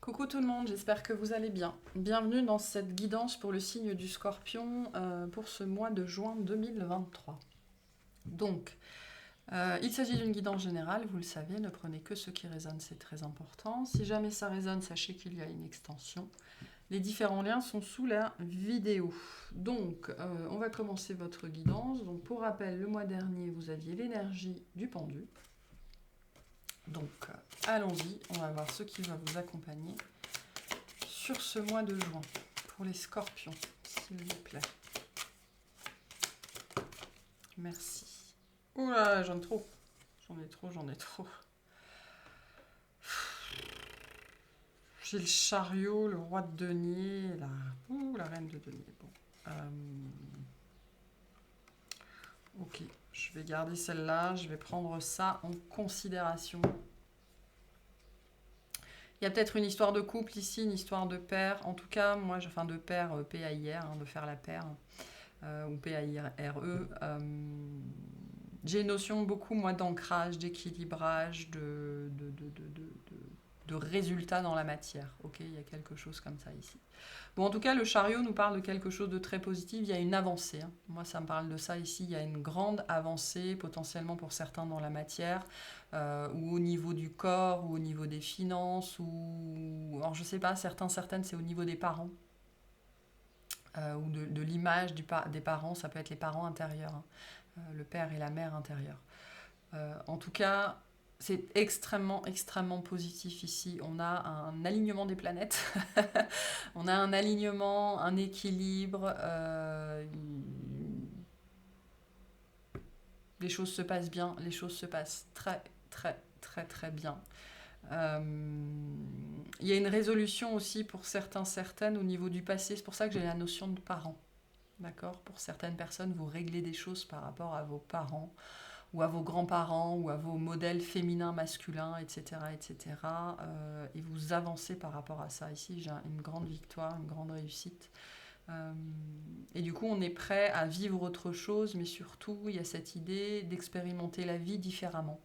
Coucou tout le monde, j'espère que vous allez bien. Bienvenue dans cette guidance pour le signe du Scorpion pour ce mois de juin 2023. Donc, il s'agit d'une guidance générale, vous le savez, ne prenez que ce qui résonne, c'est très important. Si jamais ça résonne, sachez qu'il y a une extension. Les différents liens sont sous la vidéo. Donc, on va commencer votre guidance. Donc, pour rappel, le mois dernier, vous aviez l'énergie du pendu. Donc, allons-y, on va voir ce qui va vous accompagner sur ce mois de juin pour les scorpions, s'il vous plaît. Merci. Oula, j'en ai trop. J'en ai trop. J'ai le chariot, le roi de denier, la reine de denier. Bon. Ok, je vais garder celle-là, je vais prendre ça en considération. Il y a peut-être une histoire de couple ici, une histoire de pair. En tout cas, moi, de pair, P-A-I-R, de faire la paire, ou P-A-I-R-E. J'ai une notion beaucoup, moi, d'ancrage, d'équilibrage, de résultat dans la matière. Ok, il y a quelque chose comme ça ici. Bon, en tout cas, le chariot nous parle de quelque chose de très positif. Il y a une avancée. Moi, ça me parle de ça ici. Il y a une grande avancée, potentiellement pour certains dans la matière, ou au niveau du corps, ou au niveau des finances, ou... Alors, je sais pas, certaines, c'est au niveau des parents, ou de l'image des parents. Ça peut être les parents intérieurs, le père et la mère intérieurs. En tout cas... C'est extrêmement, extrêmement positif ici. On a un alignement des planètes. On a un alignement, un équilibre. Les choses se passent bien. Les choses se passent très, très, très, très bien. Il y a une résolution aussi pour certaines au niveau du passé. C'est pour ça que j'ai la notion de parents. D'accord ? Pour certaines personnes, vous réglez des choses par rapport à vos parents, ou à vos grands-parents, ou à vos modèles féminins, masculins, etc. etc. Et vous avancez par rapport à ça. Ici, j'ai une grande victoire, une grande réussite. Et du coup, on est prêt à vivre autre chose, mais surtout, il y a cette idée d'expérimenter la vie différemment.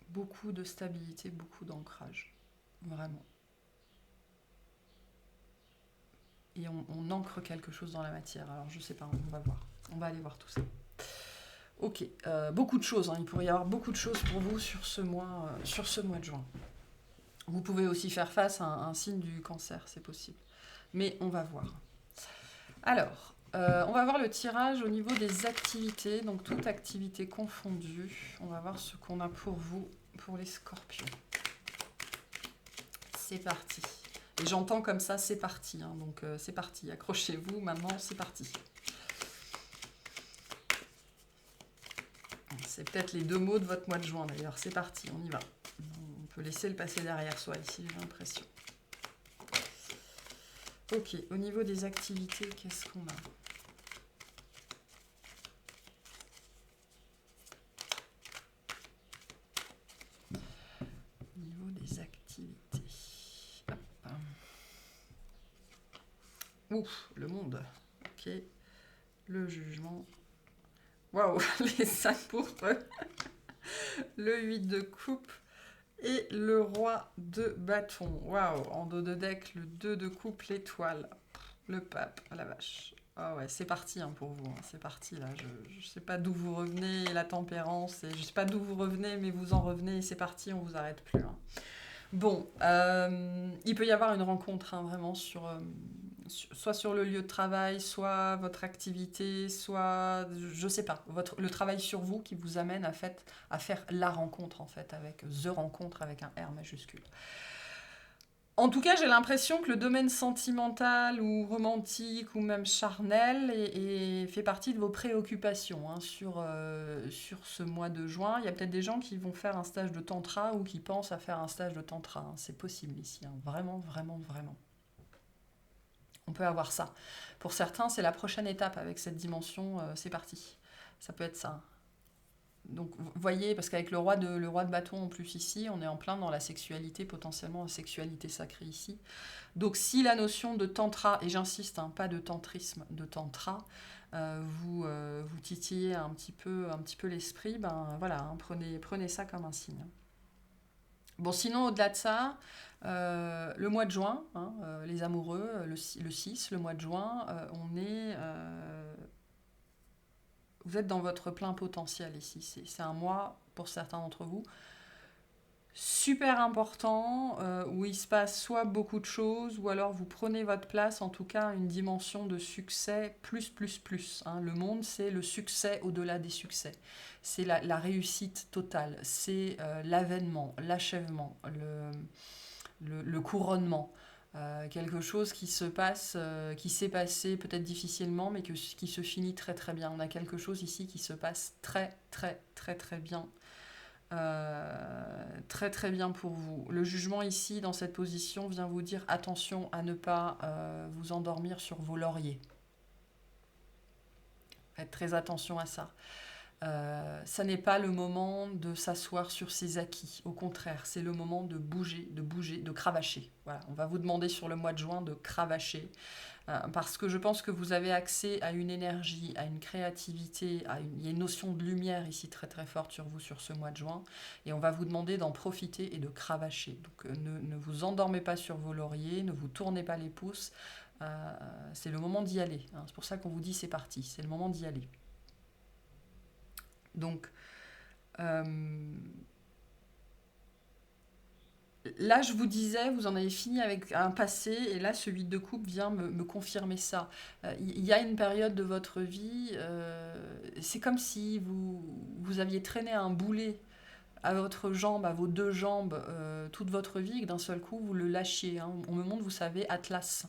Beaucoup de stabilité, beaucoup d'ancrage. Vraiment. Et on ancre quelque chose dans la matière. Alors, je sais pas, on va voir. On va aller voir tout ça. Ok, beaucoup de choses. Il pourrait y avoir beaucoup de choses pour vous sur ce mois de juin. Vous pouvez aussi faire face à un signe du cancer, c'est possible. Mais on va voir. Alors, on va voir le tirage au niveau des activités, donc toute activité confondue. On va voir ce qu'on a pour vous, pour les scorpions. C'est parti. Et j'entends comme ça, c'est parti. Donc c'est parti, accrochez-vous, maintenant c'est parti. C'est peut-être les 2 mots de votre mois de juin d'ailleurs. C'est parti, on y va. On peut laisser le passé derrière soi ici, j'ai l'impression. Ok, au niveau des activités, qu'est-ce qu'on a ? Au niveau des activités. Hop. Ouf, le monde. Ok. Le jugement. Waouh, les 5 pourpres. Le 8 de coupe. Et le roi de bâton. Waouh, en dos de deck, le 2 de coupe, l'étoile. Le pape, la vache. Ah ouais, c'est parti pour vous. C'est parti là. Je sais pas d'où vous revenez, la tempérance. Et je sais pas d'où vous revenez, mais vous en revenez et c'est parti, on vous arrête plus. Bon, il peut y avoir une rencontre vraiment soit sur le lieu de travail, soit votre activité, soit, je sais pas, le travail sur vous qui vous amène à faire la rencontre en fait, avec the rencontre avec un R majuscule. En tout cas, j'ai l'impression que le domaine sentimental ou romantique ou même charnel fait partie de vos préoccupations sur ce mois de juin. Il y a peut-être des gens qui vont faire un stage de tantra ou qui pensent à faire un stage de tantra. C'est possible ici, vraiment, vraiment, vraiment. On peut avoir ça. Pour certains, c'est la prochaine étape avec cette dimension, c'est parti. Ça peut être ça. Donc, vous voyez, parce qu'avec le roi de bâton en plus ici, on est en plein dans la sexualité, potentiellement la sexualité sacrée ici. Donc, si la notion de tantra, et j'insiste, pas de tantrisme, de tantra, vous titillez un petit peu l'esprit, ben voilà, hein, prenez ça comme un signe. Bon, sinon, au-delà de ça, le mois de juin, hein, les amoureux, le 6, le mois de juin, vous êtes dans votre plein potentiel ici. C'est un mois, pour certains d'entre vous, super important, où il se passe soit beaucoup de choses, ou alors vous prenez votre place, en tout cas une dimension de succès plus. Hein. Le monde, c'est le succès au-delà des succès. C'est la réussite totale, c'est l'avènement, l'achèvement, le couronnement. Quelque chose qui se passe, qui s'est passé peut-être difficilement, mais qui se finit très très bien. On a quelque chose ici qui se passe très bien. Très très bien pour vous. Le jugement ici, dans cette position, vient vous dire attention à ne pas vous endormir sur vos lauriers. Faites très attention à ça. Ça n'est pas le moment de s'asseoir sur ses acquis. Au contraire, c'est le moment de bouger, de cravacher. Voilà, on va vous demander sur le mois de juin de cravacher. Parce que je pense que vous avez accès à une énergie, à une créativité, il y a une notion de lumière ici très très forte sur vous sur ce mois de juin, et on va vous demander d'en profiter et de cravacher. Donc ne vous endormez pas sur vos lauriers, ne vous tournez pas les pouces, c'est le moment d'y aller. Hein. C'est pour ça qu'on vous dit c'est parti, c'est le moment d'y aller. Donc, là, je vous disais, vous en avez fini avec un passé, et là, ce 8 de coupe vient me confirmer ça. Il y a une période de votre vie, c'est comme si vous aviez traîné un boulet à votre jambe, à vos deux jambes, toute votre vie, et que d'un seul coup, vous le lâchiez. Hein. On me montre, vous savez, Atlas.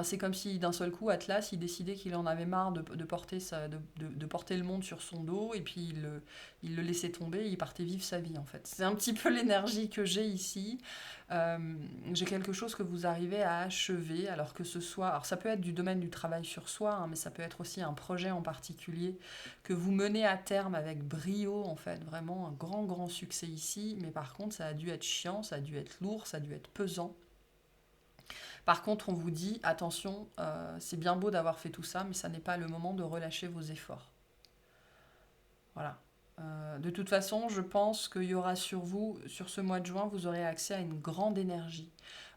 C'est comme si d'un seul coup, Atlas, il décidait qu'il en avait marre de porter le monde sur son dos, et puis il le laissait tomber, il partait vivre sa vie, en fait. C'est un petit peu l'énergie que j'ai ici. J'ai quelque chose que vous arrivez à achever, alors que ce soit... Alors ça peut être du domaine du travail sur soi, hein, mais ça peut être aussi un projet en particulier que vous menez à terme avec brio, en fait. Vraiment un grand succès ici, mais par contre, ça a dû être chiant, ça a dû être lourd, ça a dû être pesant. Par contre, on vous dit, attention, c'est bien beau d'avoir fait tout ça, mais ça n'est pas le moment de relâcher vos efforts. Voilà. De toute façon, je pense qu'il y aura sur vous, sur ce mois de juin, vous aurez accès à une grande énergie.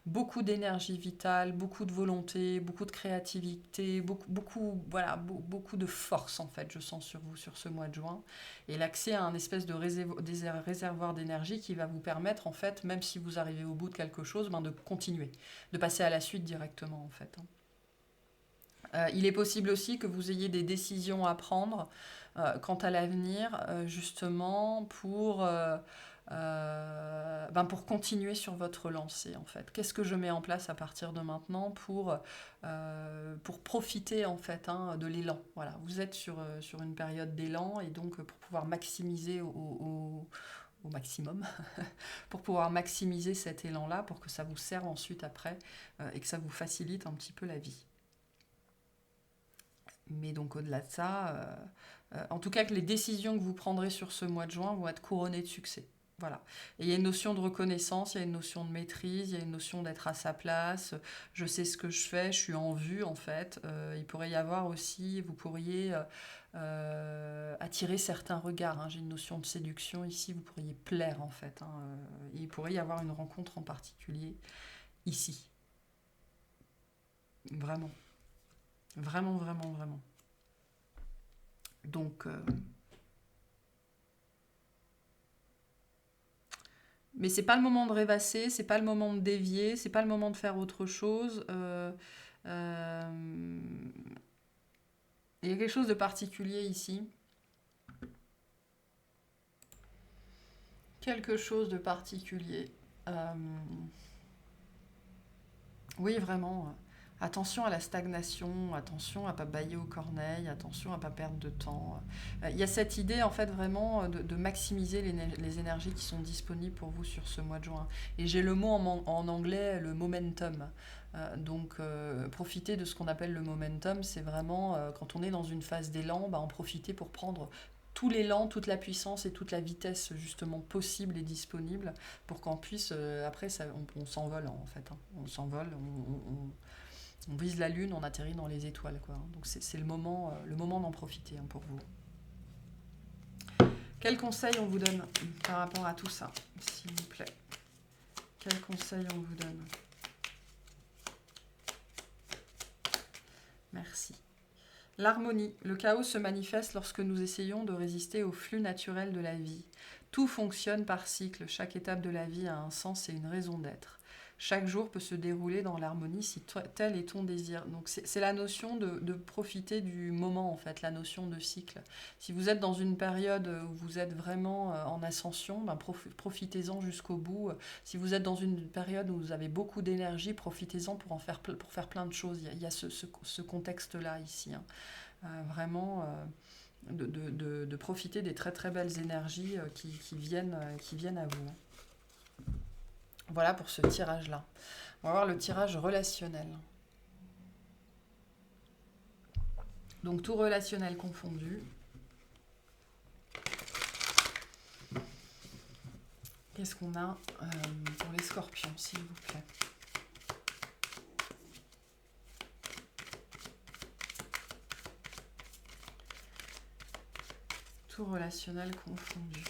Beaucoup d'énergie vitale, beaucoup de volonté, beaucoup de créativité, beaucoup de force, en fait, je sens sur vous, sur ce mois de juin. Et l'accès à un espèce de réservoir d'énergie qui va vous permettre, en fait, même si vous arrivez au bout de quelque chose, de continuer, de passer à la suite directement, en fait. Il est possible aussi que vous ayez des décisions à prendre quant à l'avenir, justement pour continuer sur votre lancée, en fait. Qu'est-ce que je mets en place à partir de maintenant pour profiter, en fait, hein, de l'élan. Voilà. Vous êtes sur une période d'élan, et donc pour pouvoir maximiser au maximum, pour pouvoir maximiser cet élan-là, pour que ça vous serve ensuite après et que ça vous facilite un petit peu la vie. Mais donc au-delà de ça, en tout cas que les décisions que vous prendrez sur ce mois de juin vont être couronnées de succès. Voilà. Et il y a une notion de reconnaissance, il y a une notion de maîtrise, il y a une notion d'être à sa place. Je sais ce que je fais, je suis en vue, en fait. Il pourrait y avoir aussi, vous pourriez attirer certains regards. Hein. J'ai une notion de séduction ici, vous pourriez plaire, en fait. Hein. Il pourrait y avoir une rencontre en particulier ici. Vraiment. Vraiment. Donc, mais c'est pas le moment de rêvasser, c'est pas le moment de dévier, c'est pas le moment de faire autre chose. Il y a quelque chose de particulier ici. Quelque chose de particulier. Oui, vraiment. Attention à la stagnation, attention à ne pas bâiller aux corneilles, attention à ne pas perdre de temps. Il y a cette idée, en fait, vraiment de maximiser les énergies qui sont disponibles pour vous sur ce mois de juin. Et j'ai le mot en anglais, le momentum. Donc, profiter de ce qu'on appelle le momentum, c'est vraiment, quand on est dans une phase d'élan, en profiter pour prendre tout l'élan, toute la puissance et toute la vitesse justement possible et disponible pour qu'on puisse, après, on s'envole, en fait. Hein. On s'envole, On vise la lune, on atterrit dans les étoiles, quoi. Donc c'est le moment d'en profiter, hein, pour vous. Quel conseil on vous donne par rapport à tout ça, s'il vous plaît? Quel conseil on vous donne? Merci. L'harmonie. Le chaos se manifeste lorsque nous essayons de résister au flux naturel de la vie. Tout fonctionne par cycle. Chaque étape de la vie a un sens et une raison d'être. Chaque jour peut se dérouler dans l'harmonie si tel est ton désir. Donc c'est la notion de profiter du moment, en fait, la notion de cycle. Si vous êtes dans une période où vous êtes vraiment en ascension, ben profitez-en jusqu'au bout. Si vous êtes dans une période où vous avez beaucoup d'énergie, profitez-en pour faire plein de choses. Il y a ce contexte-là ici, hein. Vraiment de profiter des très très belles énergies qui viennent à vous. Voilà pour ce tirage-là. On va voir le tirage relationnel. Donc tout relationnel confondu. Qu'est-ce qu'on a pour les scorpions, s'il vous plaît? Tout relationnel confondu.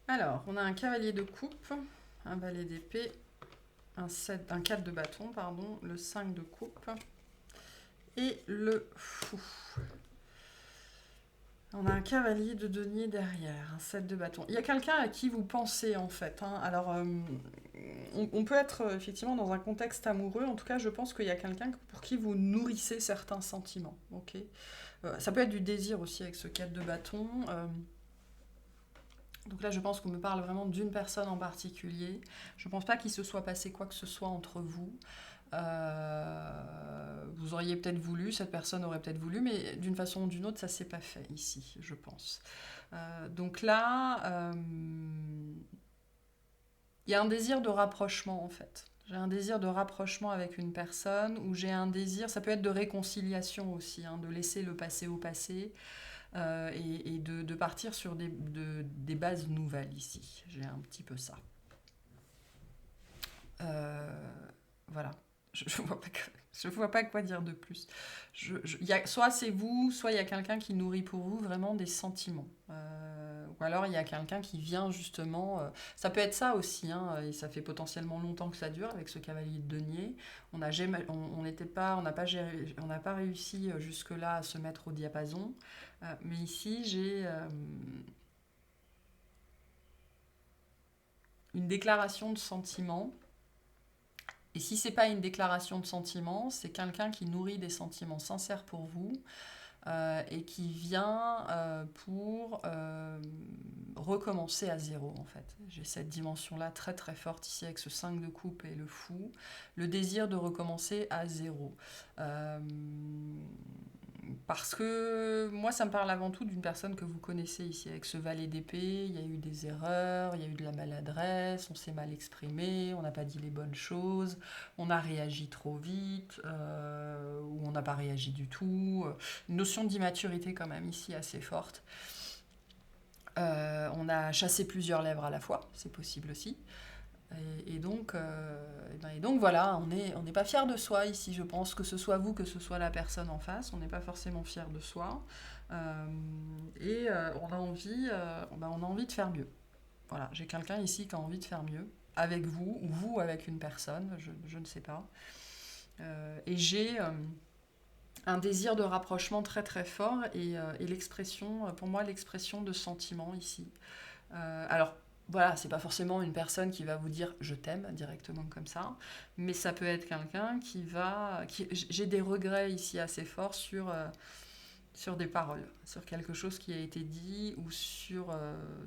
Alors, on a un cavalier de coupe, un valet d'épée, un 4 de bâton, pardon, le 5 de coupe et le fou. On a un cavalier de denier derrière, un 7 de bâton. Il y a quelqu'un à qui vous pensez, en fait, hein. Alors, on peut être effectivement dans un contexte amoureux. En tout cas, je pense qu'il y a quelqu'un pour qui vous nourrissez certains sentiments. Ok. Ça peut être du désir aussi avec ce 4 de bâton. Donc là, je pense qu'on me parle vraiment d'une personne en particulier. Je ne pense pas qu'il se soit passé quoi que ce soit entre vous. Vous auriez peut-être voulu, cette personne aurait peut-être voulu, mais d'une façon ou d'une autre, ça ne s'est pas fait ici, je pense. Donc là, il y a un désir de rapprochement, en fait. J'ai un désir de rapprochement avec une personne, ou j'ai un désir, ça peut être de réconciliation aussi, hein, de laisser le passé au passé, et de partir sur des bases nouvelles ici. J'ai un petit peu ça. Voilà. Je ne vois pas quoi dire de plus. Soit c'est vous, soit il y a quelqu'un qui nourrit pour vous vraiment des sentiments. Ou alors il y a quelqu'un qui vient justement... ça peut être ça aussi, hein, et ça fait potentiellement longtemps que ça dure avec ce cavalier de denier. On n'a pas réussi jusque-là à se mettre au diapason. Mais ici, j'ai une déclaration de sentiments. Et si c'est pas une déclaration de sentiments, c'est quelqu'un qui nourrit des sentiments sincères pour vous et qui vient pour recommencer à zéro, en fait. J'ai cette dimension-là très très forte ici avec ce 5 de coupe et le fou. Le désir de recommencer à zéro. Parce que moi, ça me parle avant tout d'une personne que vous connaissez ici, avec ce valet d'épée. Il y a eu des erreurs, il y a eu de la maladresse, on s'est mal exprimé, on n'a pas dit les bonnes choses, on a réagi trop vite, ou on n'a pas réagi du tout. Une notion d'immaturité quand même ici assez forte. On a chassé plusieurs lèvres à la fois, c'est possible aussi. Et donc voilà, on n'est pas fier de soi ici, je pense, que ce soit vous, que ce soit la personne en face, on n'est pas forcément fier de soi. On a envie de faire mieux. Voilà, j'ai quelqu'un ici qui a envie de faire mieux, avec vous, ou vous avec une personne, je ne sais pas. Et j'ai un désir de rapprochement très très fort, et l'expression, pour moi, l'expression de sentiment ici. Alors, voilà, c'est pas forcément une personne qui va vous dire je t'aime directement comme ça, mais ça peut être quelqu'un j'ai des regrets ici assez forts sur des paroles, sur quelque chose qui a été dit, ou sur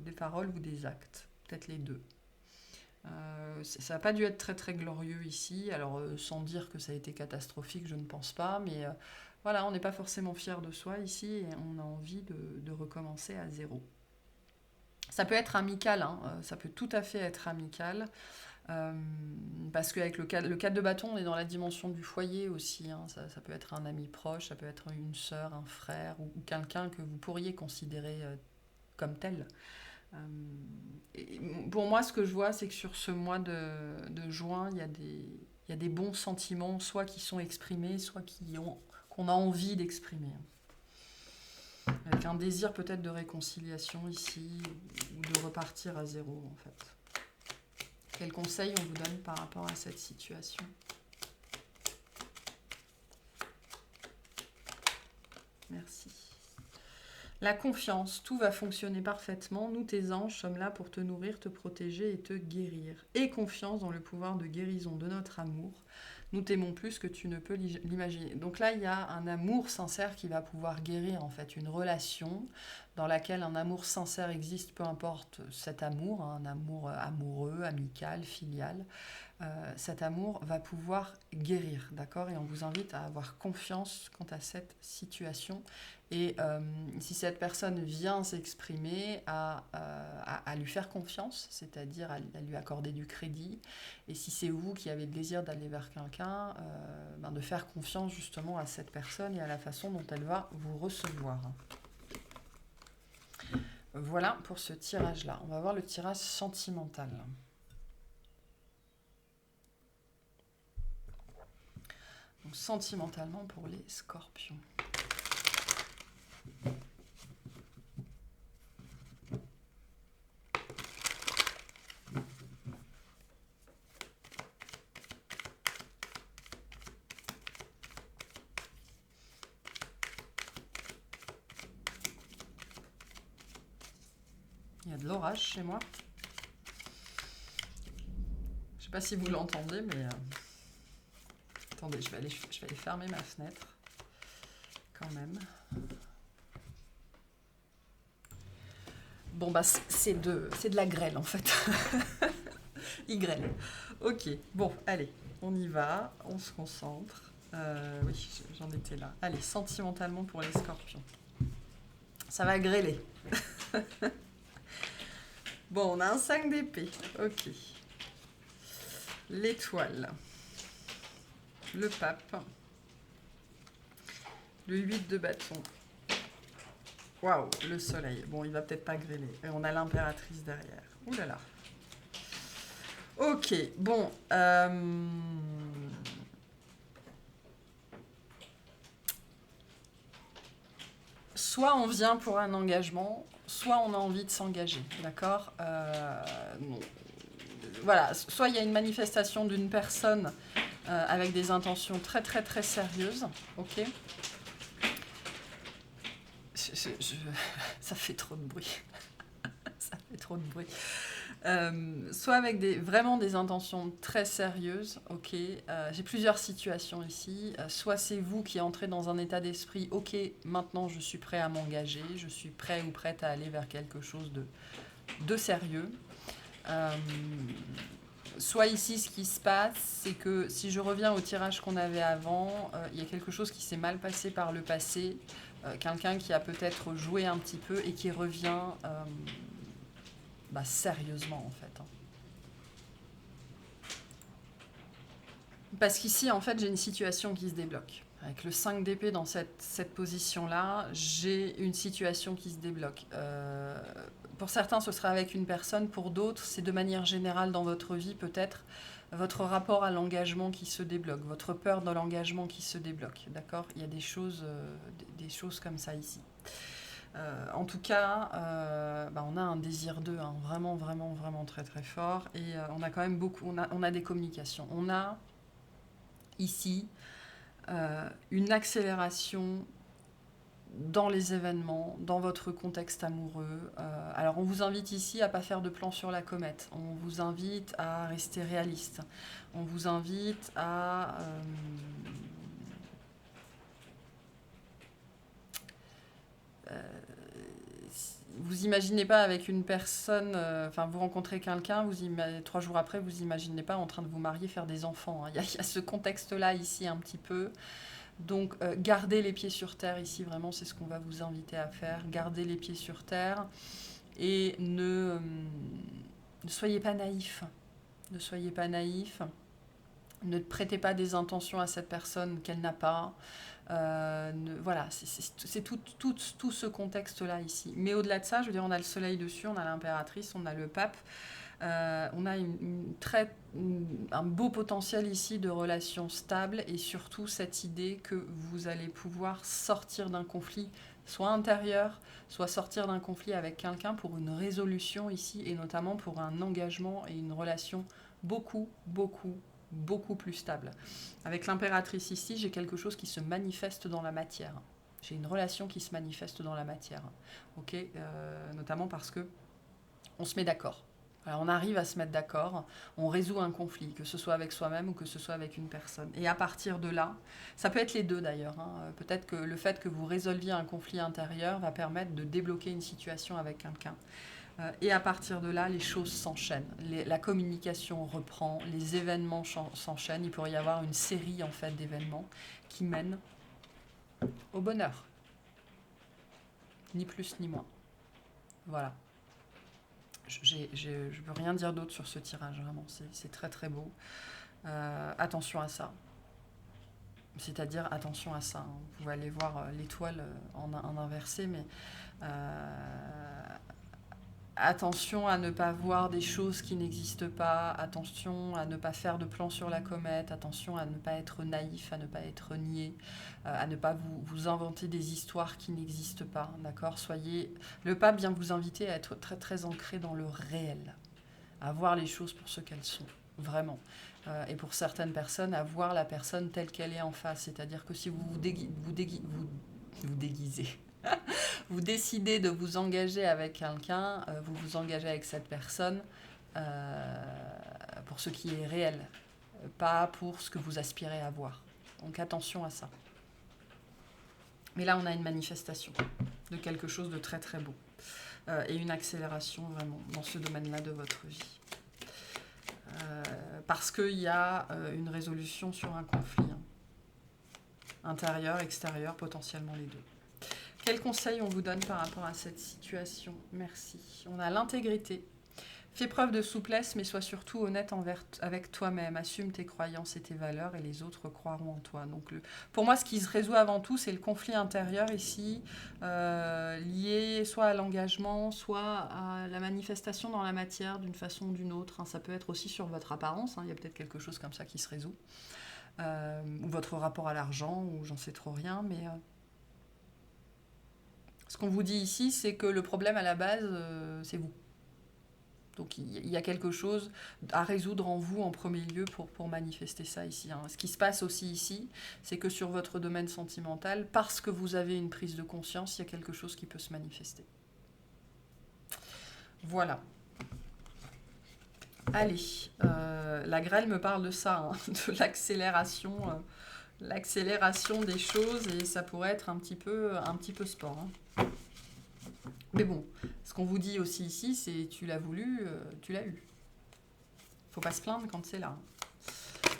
des paroles ou des actes, peut-être les deux. Ça n'a pas dû être très très glorieux ici. Alors sans dire que ça a été catastrophique, je ne pense pas, mais voilà, on n'est pas forcément fier de soi ici et on a envie de recommencer à zéro. Ça peut être amical, hein, ça peut tout à fait être amical. Parce qu'avec le 4 de bâton, on est dans la dimension du foyer aussi. Hein. Ça peut être un ami proche, ça peut être une sœur, un frère ou quelqu'un que vous pourriez considérer comme tel. Et pour moi, ce que je vois, c'est que sur ce mois de juin, il y a des bons sentiments, soit qui sont exprimés, soit qu'on a envie d'exprimer. Avec un désir peut-être de réconciliation ici, ou de repartir à zéro en fait. Quel conseil on vous donne par rapport à cette situation? Merci. La confiance, tout va fonctionner parfaitement. Nous, tes anges, sommes là pour te nourrir, te protéger et te guérir. Aie confiance dans le pouvoir de guérison de notre amour. Nous t'aimons plus que tu ne peux l'imaginer. Donc là, il y a un amour sincère qui va pouvoir guérir en fait une relation dans laquelle un amour sincère existe, peu importe cet amour, hein, un amour amoureux, amical, filial. Cet amour va pouvoir guérir, d'accord? Et on vous invite à avoir confiance quant à cette situation. Et si cette personne vient s'exprimer, à lui faire confiance, c'est-à-dire à lui accorder du crédit. Et si c'est vous qui avez le désir d'aller vers quelqu'un, de faire confiance justement à cette personne et à la façon dont elle va vous recevoir. Voilà pour ce tirage-là. On va voir le tirage sentimental. Donc, sentimentalement pour les scorpions. Il y a de l'orage chez moi. Je ne sais pas si vous l'entendez, mais... Attendez, je vais aller fermer ma fenêtre. Quand même. Bon, bah, c'est de la grêle, en fait. Il grêle. Ok, bon, allez, on y va. On se concentre. Oui, j'en étais là. Allez, sentimentalement pour les scorpions. Ça va grêler. Bon, on a un 5 d'épée. Ok. L'étoile. Le pape. Le 8 de bâton. Waouh, le soleil. Bon, il va peut-être pas grêler. Et on a l'impératrice derrière. Ouh là là. Ok, bon. Soit on vient pour un engagement, soit on a envie de s'engager, d'accord? Voilà, soit il y a une manifestation d'une personne avec des intentions très très très sérieuses, ok? Ça fait trop de bruit. Ça fait trop de bruit. Soit avec vraiment des intentions très sérieuses, ok, j'ai plusieurs situations ici, soit c'est vous qui entrez dans un état d'esprit, ok, maintenant je suis prêt à m'engager, je suis prêt ou prête à aller vers quelque chose de sérieux. Soit ici ce qui se passe, c'est que si je reviens au tirage qu'on avait avant, il y a quelque chose qui s'est mal passé par le passé, quelqu'un qui a peut-être joué un petit peu et qui revient... sérieusement en fait. Parce qu'ici en fait j'ai une situation qui se débloque. Avec le 5 d'épée dans cette position-là, j'ai une situation qui se débloque. Pour certains, ce sera avec une personne. Pour d'autres, c'est de manière générale dans votre vie peut-être votre rapport à l'engagement qui se débloque, votre peur de l'engagement qui se débloque. D'accord? Il y a des choses comme ça ici. En tout cas, on a un désir d'eux, hein, vraiment, vraiment, vraiment très, très fort. Et on a quand même beaucoup, on a des communications. On a ici une accélération dans les événements, dans votre contexte amoureux. Alors, on vous invite ici à ne pas faire de plan sur la comète. On vous invite à rester réaliste. On vous invite à... vous imaginez pas avec une personne, enfin vous rencontrez quelqu'un, 3 jours après, vous imaginez pas en train de vous marier, faire des enfants, hein. Il y a ce contexte-là ici un petit peu. Donc gardez les pieds sur terre ici, vraiment c'est ce qu'on va vous inviter à faire. Gardez les pieds sur terre et ne soyez pas naïf. Ne soyez pas naïf. Ne prêtez pas des intentions à cette personne qu'elle n'a pas. Voilà, c'est tout ce contexte-là ici. Mais au-delà de ça, je veux dire, on a le soleil dessus, on a l'impératrice, on a le pape. On a un beau potentiel ici de relations stables et surtout cette idée que vous allez pouvoir sortir d'un conflit, soit intérieur, soit sortir d'un conflit avec quelqu'un pour une résolution ici et notamment pour un engagement et une relation beaucoup plus stable. Avec l'impératrice ici, j'ai quelque chose qui se manifeste dans la matière. J'ai une relation qui se manifeste dans la matière. Ok, notamment parce que on se met d'accord. Alors on arrive à se mettre d'accord, on résout un conflit, que ce soit avec soi-même ou que ce soit avec une personne. Et à partir de là, ça peut être les deux d'ailleurs, hein. Peut-être que le fait que vous résolviez un conflit intérieur va permettre de débloquer une situation avec quelqu'un. Et à partir de là, les choses s'enchaînent. La communication reprend, les événements s'enchaînent. Il pourrait y avoir une série en fait d'événements qui mènent au bonheur. Ni plus ni moins. Voilà. Je ne peux rien dire d'autre sur ce tirage, vraiment. C'est très très beau. Attention à ça. C'est-à-dire, attention à ça. Vous pouvez aller voir l'étoile en inversé, mais attention à ne pas voir des choses qui n'existent pas, attention à ne pas faire de plan sur la comète, attention à ne pas être naïf, à ne pas être niais, à ne pas vous inventer des histoires qui n'existent pas, d'accord ? Le pape vient vous inviter à être très très ancré dans le réel, à voir les choses pour ce qu'elles sont, vraiment. Et pour certaines personnes, à voir la personne telle qu'elle est en face, c'est-à-dire que si vous déguisez, vous décidez de vous engager avec quelqu'un, vous vous engagez avec cette personne pour ce qui est réel, pas pour ce que vous aspirez à voir. Donc attention à ça. Mais là, on a une manifestation de quelque chose de très très beau et une accélération vraiment dans ce domaine-là de votre vie. Parce qu'il y a une résolution sur un conflit, hein. Intérieur, extérieur, potentiellement les deux. Quel conseil on vous donne par rapport à cette situation? Merci. On a l'intégrité. Fais preuve de souplesse, mais sois surtout honnête avec toi-même. Assume tes croyances et tes valeurs et les autres croiront en toi. Donc, pour moi, ce qui se résout avant tout, c'est le conflit intérieur ici, lié soit à l'engagement, soit à la manifestation dans la matière d'une façon ou d'une autre, hein. Ça peut être aussi sur votre apparence, hein. Il y a peut-être quelque chose comme ça qui se résout. Ou votre rapport à l'argent, ou j'en sais trop rien, mais... Ce qu'on vous dit ici, c'est que le problème à la base, c'est vous. Donc il y a quelque chose à résoudre en vous en premier lieu pour manifester ça ici, hein. Ce qui se passe aussi ici, c'est que sur votre domaine sentimental, parce que vous avez une prise de conscience, il y a quelque chose qui peut se manifester. Voilà. Allez, la grêle me parle de ça, hein, de l'accélération des choses, et ça pourrait être un petit peu sport, hein. Mais bon, ce qu'on vous dit aussi ici, c'est tu l'as voulu, tu l'as eu. Faut pas se plaindre quand c'est là.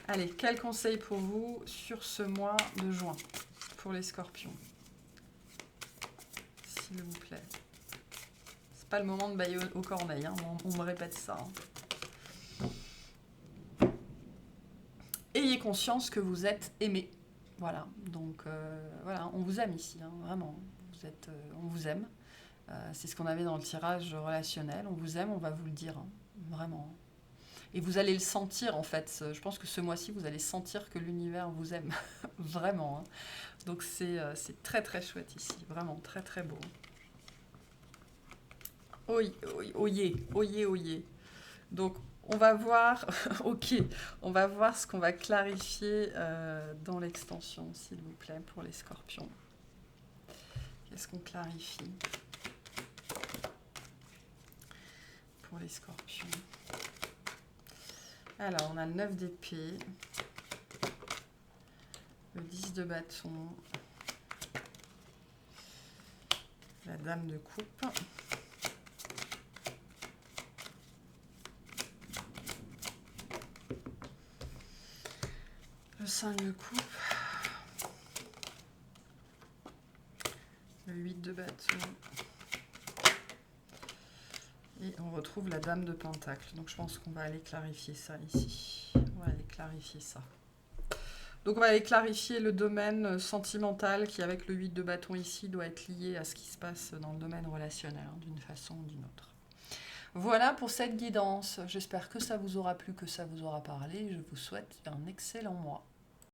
Allez, quel conseil pour vous sur ce mois de juin pour les scorpions? S'il vous plaît. C'est pas le moment de bailler aux corneilles, hein, on me répète ça, hein. Ayez conscience que vous êtes aimé. Voilà, donc voilà, on vous aime ici, hein, vraiment. On vous aime. C'est ce qu'on avait dans le tirage relationnel. On vous aime, on va vous le dire, hein, vraiment. Et vous allez le sentir, en fait. Je pense que ce mois-ci, vous allez sentir que l'univers vous aime. Vraiment, hein. Donc c'est très très chouette ici. Vraiment très très beau. Oyez. Donc on va voir, ok, on va voir ce qu'on va clarifier dans l'extension, s'il vous plaît, pour les scorpions. Qu'est-ce qu'on clarifie pour les scorpions? Alors, on a le 9 d'épée, le 10 de bâton, la dame de coupe Le 5 de coupe. Le 8 de bâton. Et on retrouve la dame de pentacle. Donc je pense qu'on va aller clarifier ça ici. On va aller clarifier ça. Donc on va aller clarifier le domaine sentimental qui, avec le 8 de bâton ici, doit être lié à ce qui se passe dans le domaine relationnel, hein, d'une façon ou d'une autre. Voilà pour cette guidance. J'espère que ça vous aura plu, que ça vous aura parlé. Je vous souhaite un excellent mois.